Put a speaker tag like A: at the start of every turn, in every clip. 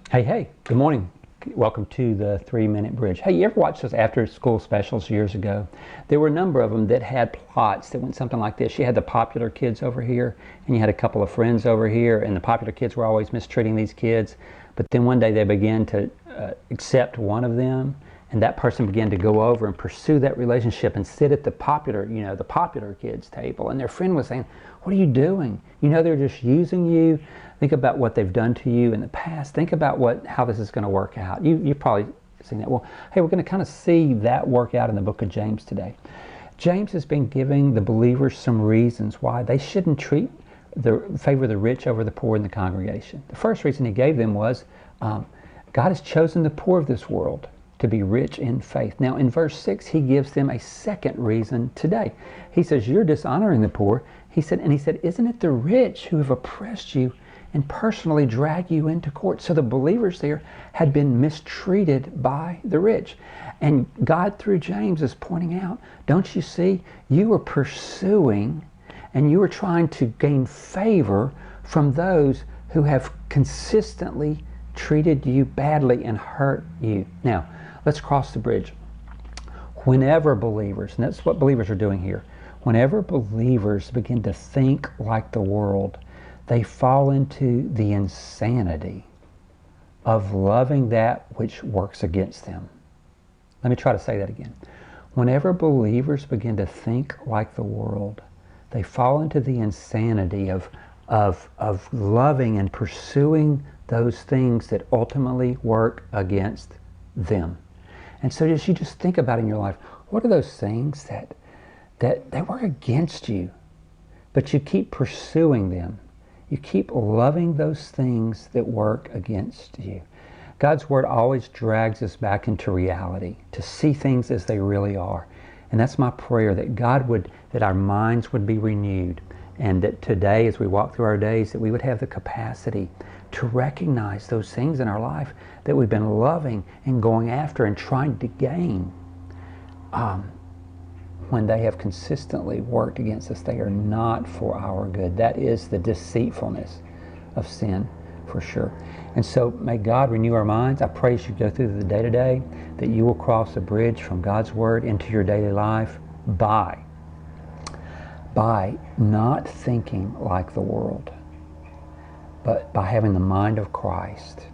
A: Hey, good morning. Welcome to the 3 Minute Bridge. Hey, you ever watch those after school specials years ago? There were a number of them that had plots that went something like this. You had the popular kids over here, and you had a couple of friends over here, and the popular kids were always mistreating these kids. But then one day they began to accept one of them, and that person began to go over and pursue that relationship and sit at the popular kids table. And their friend was saying, "What are you doing? You know they're just using you. Think about what they've done to you in the past. Think about how this is going to work out." You've probably seen that. Well, hey, we're going to kind of see that work out in the book of James today. James has been giving the believers some reasons why they shouldn't favor the rich over the poor in the congregation. The first reason he gave them was God has chosen the poor of this world to be rich in faith. Now in verse 6 he gives them a second reason today. He says, "You're dishonoring the poor." He said, "Isn't it the rich who have oppressed you and personally drag you into court?" So the believers there had been mistreated by the rich. And God through James is pointing out, don't you see, you are pursuing and you are trying to gain favor from those who have consistently treated you badly and hurt you. Now, let's cross the bridge. Whenever believers, and that's what believers are doing here, whenever believers begin to think like the world, they fall into the insanity of loving that which works against them. Let me try to say that again. Whenever believers begin to think like the world, they fall into the insanity of loving and pursuing those things that ultimately work against them. And so as you just think about in your life, what are those things that work against you, but you keep pursuing them? You keep loving those things that work against you. God's Word always drags us back into reality, to see things as they really are. And that's my prayer, that our minds would be renewed, and that today, as we walk through our days, that we would have the capacity to recognize those things in our life that we've been loving and going after and trying to gain. When they have consistently worked against us, they are not for our good. That is the deceitfulness of sin, for sure. And so may God renew our minds. I pray as you go through the day today that you will cross a bridge from God's Word into your daily life by not thinking like the world, but by having the mind of Christ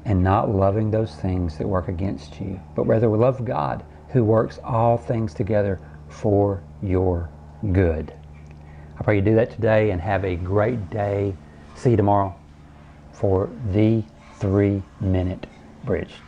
A: and not loving those things that work against you, but rather we love God who works all things together for your good. I pray you do that today and have a great day. See you tomorrow for the 3 Minute Bridge.